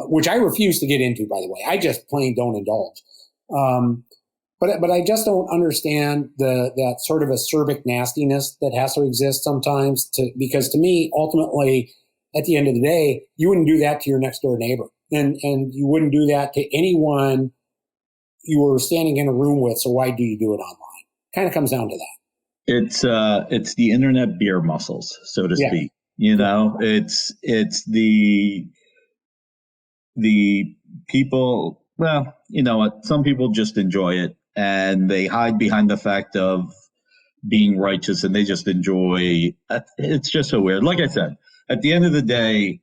which I refuse to get into, by the way. I just plain don't indulge. But I just don't understand that sort of acerbic nastiness that has to exist sometimes. Because to me, ultimately, at the end of the day, you wouldn't do that to your next door neighbor, and you wouldn't do that to anyone you were standing in a room with. So why do you do it online? Kind of comes down to that. It's the internet beer muscles, so to speak. You know, it's the people. Well, you know what? Some people just enjoy it, and they hide behind the fact of being righteous, and they just enjoy. It's just so weird. Like I said, at the end of the day,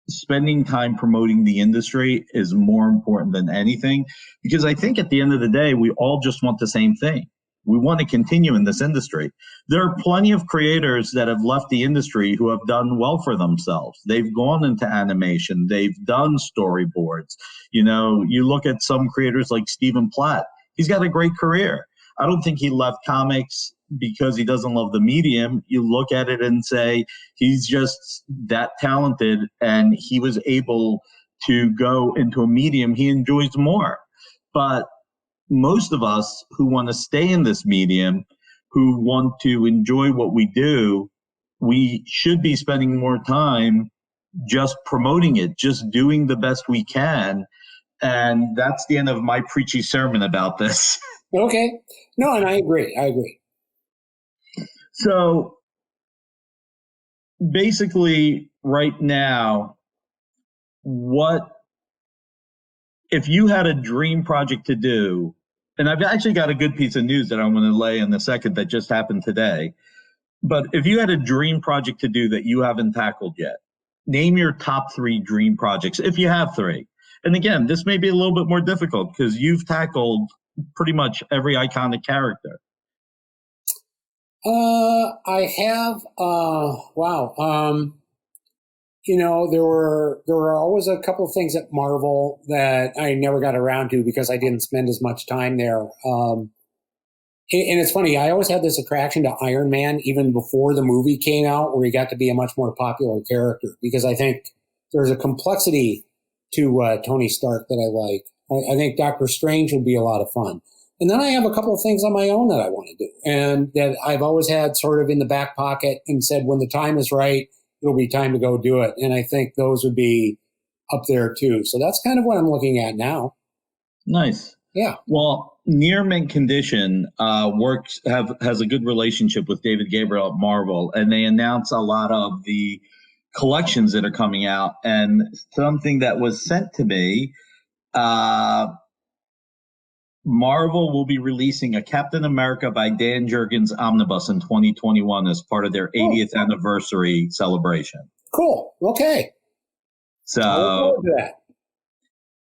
spending time promoting the industry is more important than anything, because I think at the end of the day, we all just want the same thing. We want to continue in this industry. There are plenty of creators that have left the industry who have done well for themselves. They've gone into animation. They've done storyboards. You know, you look at some creators like Stephen Platt. He's got a great career. I don't think he left comics because he doesn't love the medium. You look at it and say he's just that talented, and he was able to go into a medium he enjoys more. But most of us who want to stay in this medium, who want to enjoy what we do, we should be spending more time just promoting it, just doing the best we can. And that's the end of my preachy sermon about this. Okay. No, and I agree. So basically, right now, what if you had a dream project to do? And I've actually got a good piece of news that I'm going to lay in a second that just happened today. But if you had a dream project to do that you haven't tackled yet, name your top 3 dream projects, if you have 3. And again, this may be a little bit more difficult because you've tackled pretty much every iconic character. I have, wow. You know, there were always a couple of things at Marvel that I never got around to because I didn't spend as much time there. And it's funny, I always had this attraction to Iron Man even before the movie came out, where he got to be a much more popular character, because I think there's a complexity to Tony Stark that I like. I think Doctor Strange would be a lot of fun. And then I have a couple of things on my own that I want to do, and that I've always had sort of in the back pocket and said, when the time is right, it'll be time to go do it. And I think those would be up there too. So that's kind of what I'm looking at now. Nice. Yeah. Well, Near Mint Condition has a good relationship with David Gabriel at Marvel, and they announce a lot of the collections that are coming out. And something that was sent to me, Marvel will be releasing a Captain America by Dan Jurgens omnibus in 2021 as part of their 80th anniversary celebration. Cool. Okay. So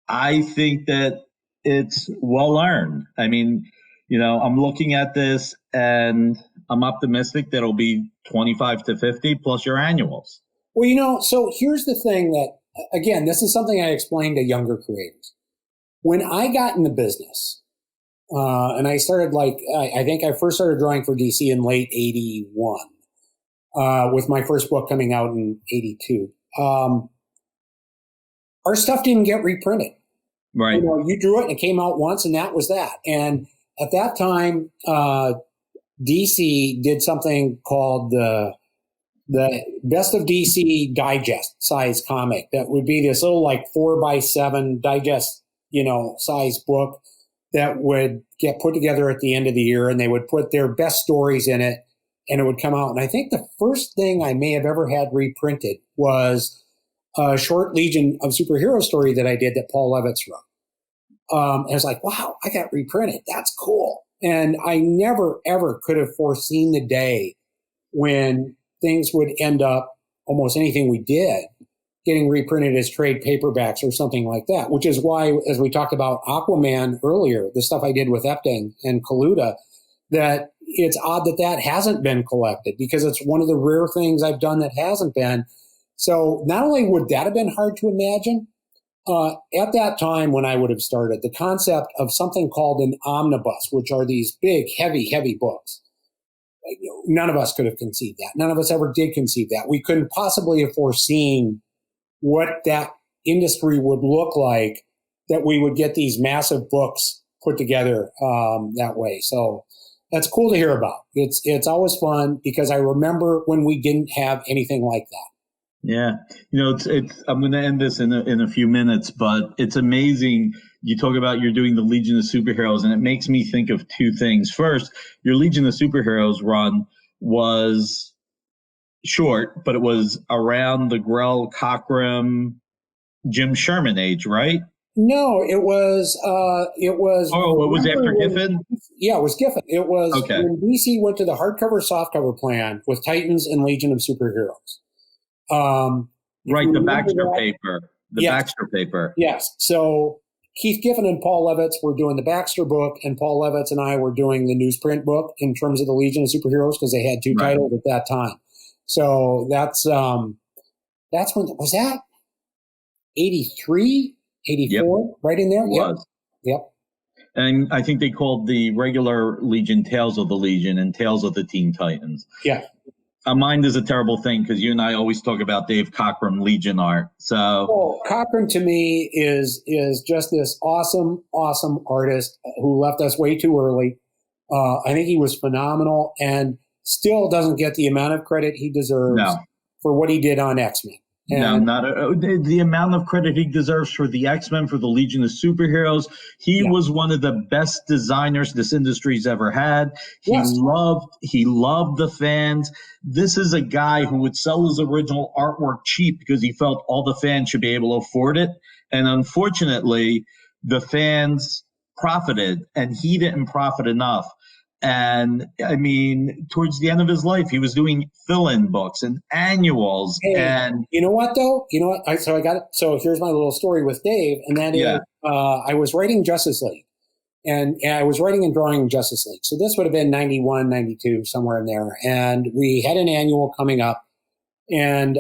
I think that it's well earned. I mean, you know, I'm looking at this and I'm optimistic that it'll be 25 to 50 plus your annuals. Well, you know, so here's the thing that, again, this is something I explained to younger creators. When I got in the business, and I started I think I first started drawing for DC in late 81, with my first book coming out in 82. Our stuff didn't get reprinted. Right. You know, you drew it and it came out once and that was that. And at that time, DC did something called the Best of DC Digest size comic. That would be this little 4x7 digest, size book that would get put together at the end of the year, and they would put their best stories in it, and it would come out. And I think the first thing I may have ever had reprinted was a short Legion of Superhero story that I did that Paul Levitz wrote. And I was like, wow, I got reprinted. That's cool. And I never, ever could have foreseen the day when things would end up, almost anything we did, getting reprinted as trade paperbacks or something like that, which is why, as we talked about Aquaman earlier, the stuff I did with Epting and Kaluta, that it's odd that hasn't been collected, because it's one of the rare things I've done that hasn't been. So not only would that have been hard to imagine, at that time when I would have started, the concept of something called an omnibus, which are these big, heavy books, none of us could have conceived that. None of us ever did conceive that. We couldn't possibly have foreseen what that industry would look like, that we would get these massive books put together that way. So that's cool to hear about. It's always fun because I remember when we didn't have anything like that. Yeah. It's I'm going to end this in a few minutes, but it's amazing. You talk about you're doing the Legion of Superheroes, and it makes me think of two things. First, your Legion of Superheroes run was short, but it was around the Grell, Cockrum, Jim Sherman age, right? No, it was. Oh, it was after Giffen? Yeah, it was Giffen. It was okay. When DC went to the hardcover, softcover plan with Titans and Legion of Superheroes. Right, the Baxter paper. Baxter paper. Yes. So Keith Giffen and Paul Levitz were doing the Baxter book, and Paul Levitz and I were doing the newsprint book in terms of the Legion of Superheroes because they had two titles at that time. So that's when, was that 83, 84, right in there? It was. Yep. And I think they called the regular Legion Tales of the Legion and Tales of the Teen Titans. Yeah. Mind is a terrible thing because you and I always talk about Dave Cockrum Legion art. So Cockrum to me is just this awesome artist who left us way too early. I think he was phenomenal and still doesn't get the amount of credit he deserves for what he did on X-Men. The amount of credit he deserves for the X-Men, for the Legion of Superheroes. He was one of the best designers this industry's ever had. He loved the fans. This is a guy who would sell his original artwork cheap because he felt all the fans should be able to afford it. And unfortunately, the fans profited and he didn't profit enough. And I mean, towards the end of his life, he was doing fill-in books and annuals. And you know what, though? You know what? So here's my little story with Dave, and that is, I was writing Justice League, and I was writing and drawing Justice League. So this would have been 91, 92, somewhere in there. And we had an annual coming up, and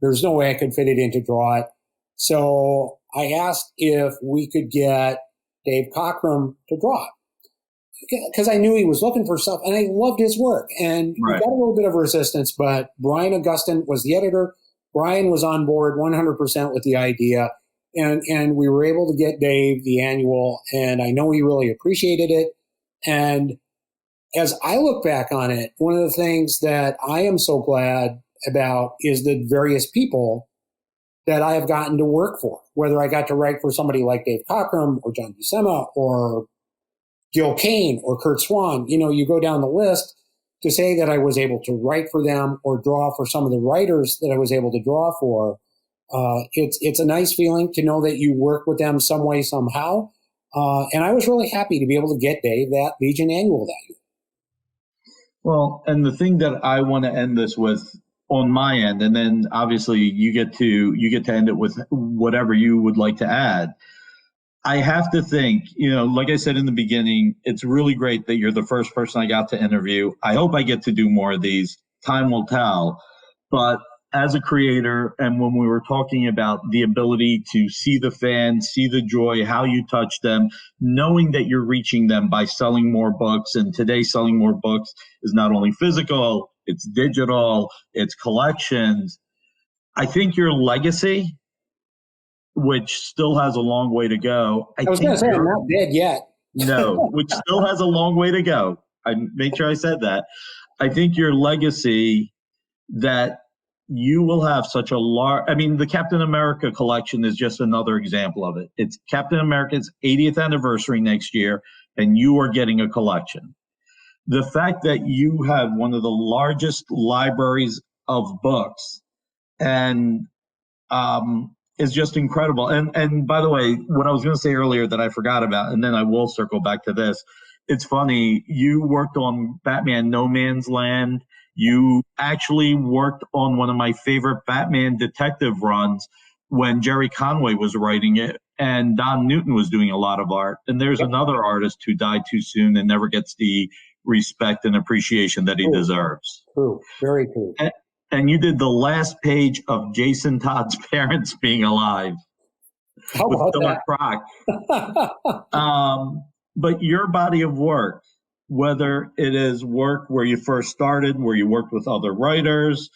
there's no way I could fit it in to draw it. So I asked if we could get Dave Cockrum to draw it, because I knew he was looking for stuff, and I loved his work. And we got a little bit of resistance, but Brian Augustin was the editor. Brian was on board 100% with the idea, and we were able to get Dave the annual, and I know he really appreciated it. And as I look back on it, one of the things that I am so glad about is the various people that I have gotten to work for, whether I got to write for somebody like Dave Cockrum or John Buscema or Gil Kane or Kurt Swan. You go down the list to say that I was able to write for them or draw for some of the writers that I was able to draw for. It's a nice feeling to know that you work with them some way, somehow. And I was really happy to be able to get Dave that Legion annual that year. Well, and the thing that I want to end this with on my end, and then obviously you get to end it with whatever you would like to add. I have to think, like I said in the beginning, it's really great that you're the first person I got to interview. I hope I get to do more of these. Time will tell. But as a creator, and when we were talking about the ability to see the fans, see the joy, how you touch them, knowing that you're reaching them by selling more books, and today selling more books is not only physical, it's digital, it's collections. I think your legacy, which still has a long way to go. I was going to say, I'm not dead yet. No, which still has a long way to go. I made sure I said that. I think your legacy, that you will have such a large, the Captain America collection is just another example of it. It's Captain America's 80th anniversary next year, and you are getting a collection. The fact that you have one of the largest libraries of books and is just incredible. And by the way, what I was going to say earlier that I forgot about, and then I will circle back to this. It's funny. You worked on Batman No Man's Land. You actually worked on one of my favorite Batman detective runs when Jerry Conway was writing it and Don Newton was doing a lot of art. And there's another artist who died too soon and never gets the respect and appreciation that he deserves. True. Very true. And you did the last page of Jason Todd's parents being alive. How about that? Croc. But your body of work, whether it is work where you first started, where you worked with other writers,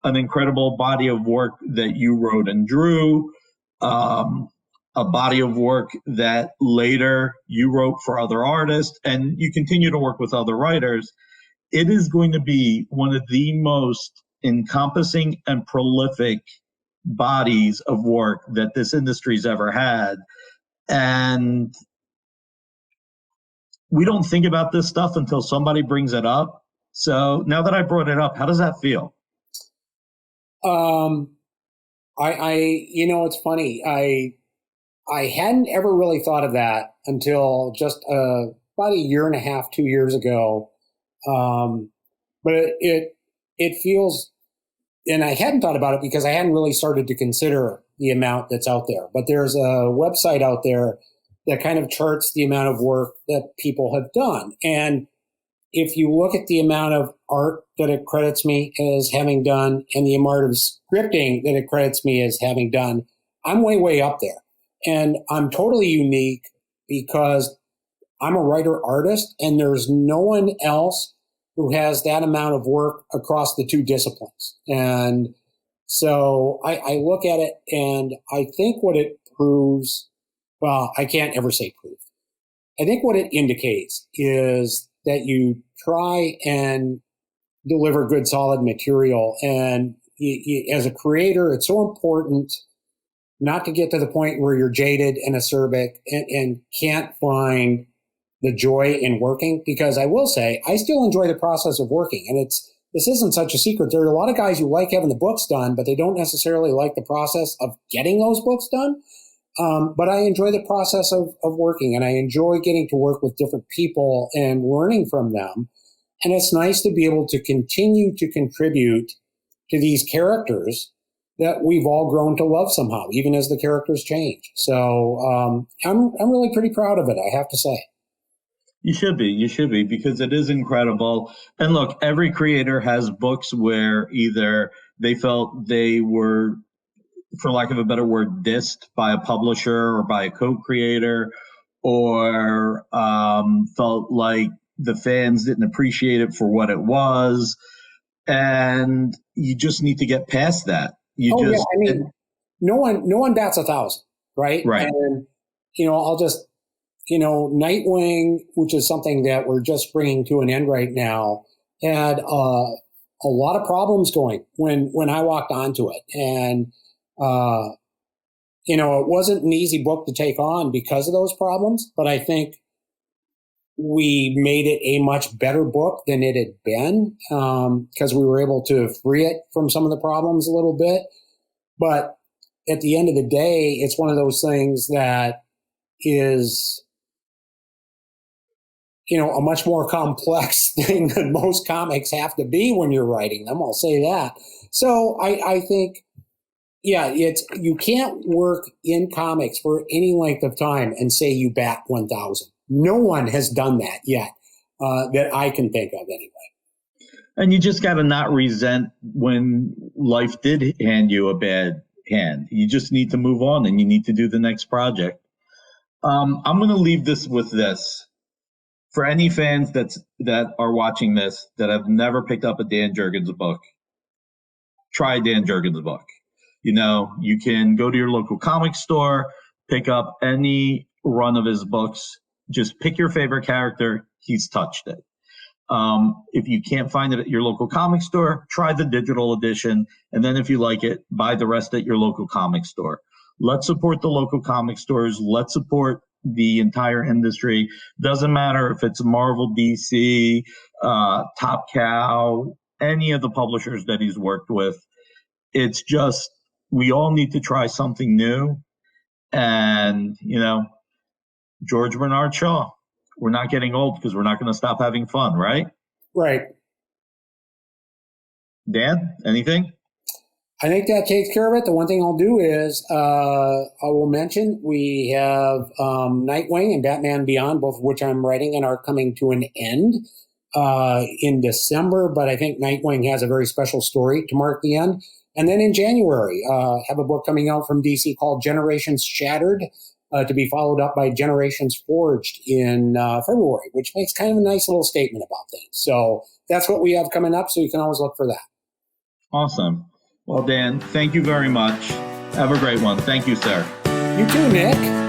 an incredible body of work that you wrote and drew, a a body of work that later you wrote for other artists and you continue to work with other writers, it is going to be one of the most encompassing and prolific bodies of work that this industry's ever had. And we don't think about this stuff until somebody brings it up. So now that I brought it up, how does that feel? It's funny. I hadn't ever really thought of that until just about a year and a half, 2 years ago. But it feels, and I hadn't thought about it because I hadn't really started to consider the amount that's out there. But there's a website out there that kind of charts the amount of work that people have done. And if you look at the amount of art that it credits me as having done and the amount of scripting that it credits me as having done, I'm way, way up there. And I'm totally unique because I'm a writer-artist and there's no one else who has that amount of work across the two disciplines. And so I look at it and I think what it proves, well, I can't ever say proof. I think what it indicates is that you try and deliver good, solid material. And as a creator, it's so important not to get to the point where you're jaded and acerbic and can't find the joy in working. Because I will say, I still enjoy the process of working. And this isn't such a secret. There are a lot of guys who like having the books done, but they don't necessarily like the process of getting those books done. But I enjoy the process of working, and I enjoy getting to work with different people and learning from them. And it's nice to be able to continue to contribute to these characters that we've all grown to love somehow, even as the characters change. So I'm really pretty proud of it, I have to say. You should be, because it is incredible. And look, every creator has books where either they felt they were, for lack of a better word, dissed by a publisher or by a co-creator, or felt like the fans didn't appreciate it for what it was. And you just need to get past that. Yeah. I mean, no one bats 1,000, right? Right. And, I'll just, Nightwing, which is something that we're just bringing to an end right now, had a lot of problems going when I walked onto it. And, it wasn't an easy book to take on because of those problems, but I think we made it a much better book than it had been, because we were able to free it from some of the problems a little bit. But at the end of the day, it's one of those things that is, a much more complex thing than most comics have to be when you're writing them. I'll say that. So I think, yeah, you can't work in comics for any length of time and say you bat 1,000. No one has done that yet, that I can think of anyway. And you just got to not resent when life did hand you a bad hand. You just need to move on and you need to do the next project. I'm going to leave this with this. For any fans that are watching this that have never picked up a Dan Jurgens book, try a Dan Jurgens book. You can go to your local comic store, pick up any run of his books. Just pick your favorite character. He's touched it. If you can't find it at your local comic store, try the digital edition. And then if you like it, buy the rest at your local comic store. Let's support the local comic stores. Let's support the entire industry. Doesn't matter if it's Marvel, DC, Top Cow, any of the publishers that he's worked with. It's just, we all need to try something new. And, George Bernard Shaw, we're not getting old because we're not going to stop having fun, right? Right. Dan, anything? I think that takes care of it. The one thing I'll do is I will mention we have Nightwing and Batman Beyond, both of which I'm writing and are coming to an end in December. But I think Nightwing has a very special story to mark the end. And then in January, have a book coming out from DC called Generations Shattered, to be followed up by Generations Forged in February, which makes kind of a nice little statement about things. So that's what we have coming up. So you can always look for that. Awesome. Well, Dan, thank you very much. Have a great one. Thank you, sir. You too, Nick.